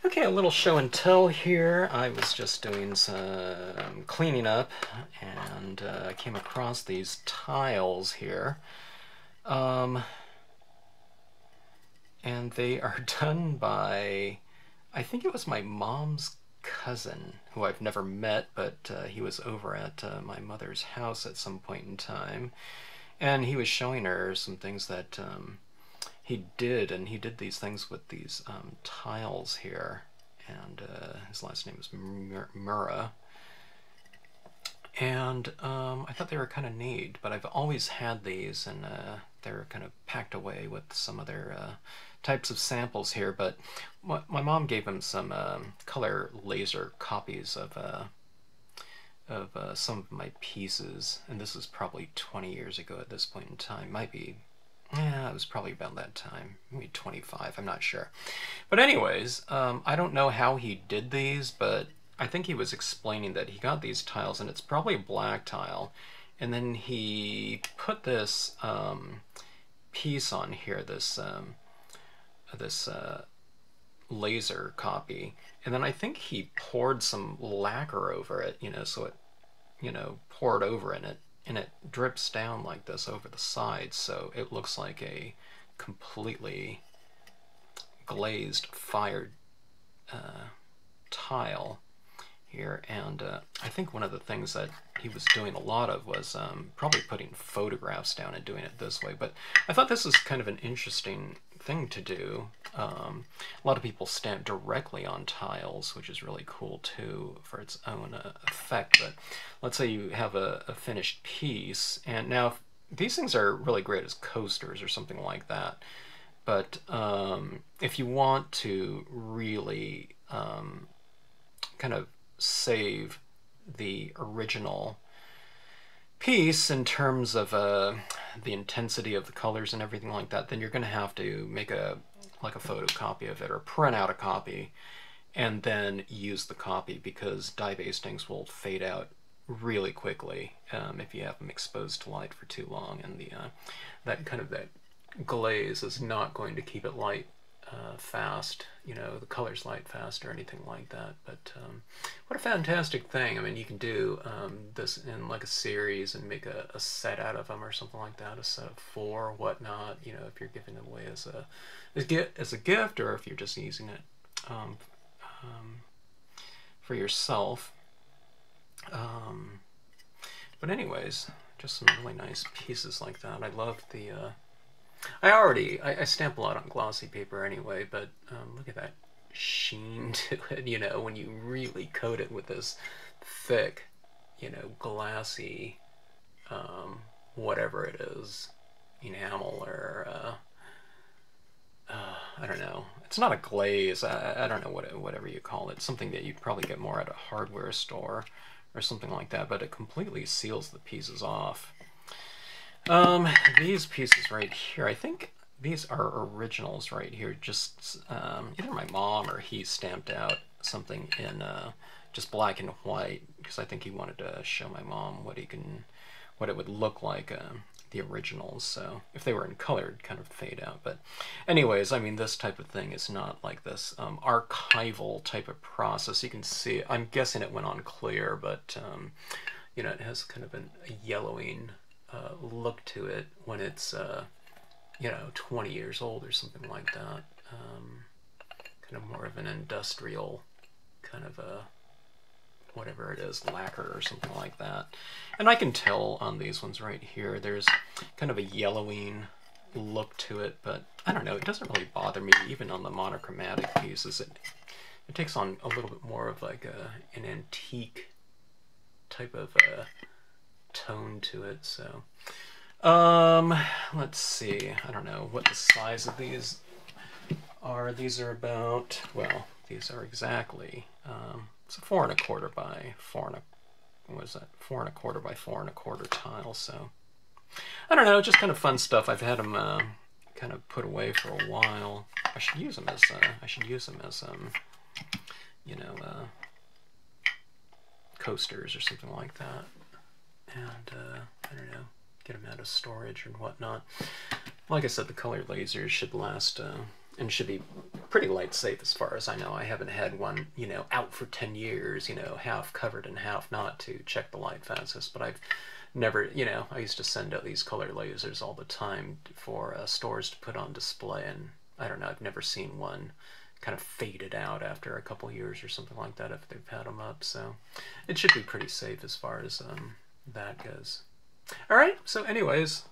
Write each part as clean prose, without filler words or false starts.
Okay, a little show and tell here. I was just doing some cleaning up and came across these tiles here. Um, and they are done by, I think it was my mom's cousin, who I've never met, but he was over at my mother's house at some point in time. And he was showing her some things that he did, and he did these things with these tiles here. And his last name is Murrah. And I thought they were kind of neat, but I've always had these, and they're kind of packed away with some other types of samples here. But my mom gave him some color laser copies of some of my pieces, and this is probably 20 years ago at this point in time. Might be, yeah, it was probably about that time, maybe 25, I'm not sure. But anyways, I don't know how he did these, but I think he was explaining that he got these tiles, and it's probably a black tile, and then he put this piece on here, this laser copy, and then I think he poured some lacquer over it, so it, poured over in it, and it drips down like this over the sides, so it looks like a completely glazed, fired tile here. And I think one of the things that he was doing a lot of was probably putting photographs down and doing it this way. But I thought this was kind of an interesting thing to do. A lot of people stamp directly on tiles, which is really cool too for its own effect. But let's say you have a finished piece, and now these things are really great as coasters or something like that. But if you want to really kind of save the original piece in terms of the intensity of the colors and everything like that, then you're going to have to make a photocopy of it or print out a copy and then use the copy, because dye bastings will fade out really quickly if you have them exposed to light for too long, and that glaze is not going to keep it light fast, the colors light fast or anything like that. But what a fantastic thing. I mean, you can do this in like a series and make a set out of them or something like that, a set of 4 or whatnot, if you're giving them away as a gift, or if you're just using it for yourself. But anyways, just some really nice pieces like that. I love the I stamp a lot on glossy paper anyway, but look at that sheen to it, when you really coat it with this thick, glassy, whatever it is, enamel or, I don't know. It's not a glaze, I don't know whatever you call it, something that you'd probably get more at a hardware store or something like that, but it completely seals the pieces off. These pieces right here, I think these are originals right here. Just either my mom or he stamped out something in just black and white, because I think he wanted to show my mom what it would look like, the originals. So if they were in color, it'd kind of fade out. But anyways, I mean, this type of thing is not like this archival type of process. You can see, I'm guessing it went on clear, but it has kind of a yellowing look to it when it's 20 years old or something like that. Kind of more of an industrial kind of a whatever it is, lacquer or something like that. And I can tell on these ones right here, there's kind of a yellowing look to it, but I don't know, it doesn't really bother me. Even on the monochromatic pieces, it takes on a little bit more of like an antique type of tone to it. So let's see, I don't know what the size of these are. These are about, well, these are exactly it's a 4 1/4 by 4 what is that, 4 1/4 by 4 1/4 tile. So I don't know, just kind of fun stuff. I've had them kind of put away for a while. I should use them as coasters or something like that. And I don't know, get them out of storage and whatnot. Like I said, the color lasers should last and should be pretty light safe as far as I know. I haven't had one, you know, out for 10 years, you know, half covered and half not to check the light fastest, but I've never, you know, I used to send out these color lasers all the time for stores to put on display, and I don't know, I've never seen one kind of faded out after a couple years or something like that if they've had them up, so it should be pretty safe as far as that goes. Alright, so anyways,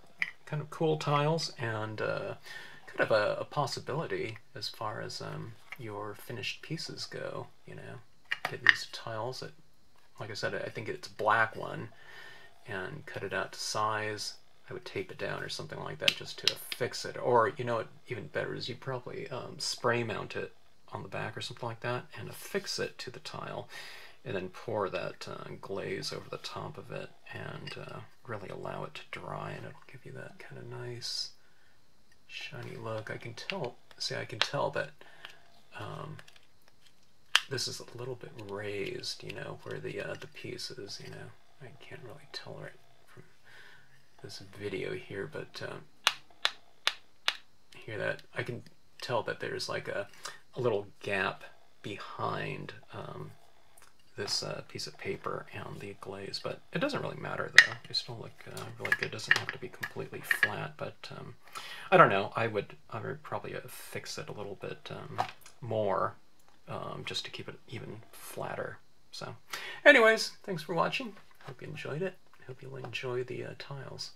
kind of cool tiles, and kind of a possibility as far as your finished pieces go, you know. Get these tiles that, like I said, I think it's a black one, and cut it out to size. I would tape it down or something like that just to affix it. Or, you know what, even better is you probably spray mount it on the back or something like that and affix it to the tile, and then pour that glaze over the top of it and really allow it to dry, and it'll give you that kind of nice shiny look. I can tell, see, I can tell that this is a little bit raised, you know, where the piece is, you know. I can't really tell right from this video here, but hear that? I can tell that there's like a little gap behind this piece of paper and the glaze, but it doesn't really matter though. They still look really good. It doesn't have to be completely flat, but I don't know. I would probably fix it a little bit more just to keep it even flatter. So anyways, thanks for watching. Hope you enjoyed it. Hope you'll enjoy the tiles.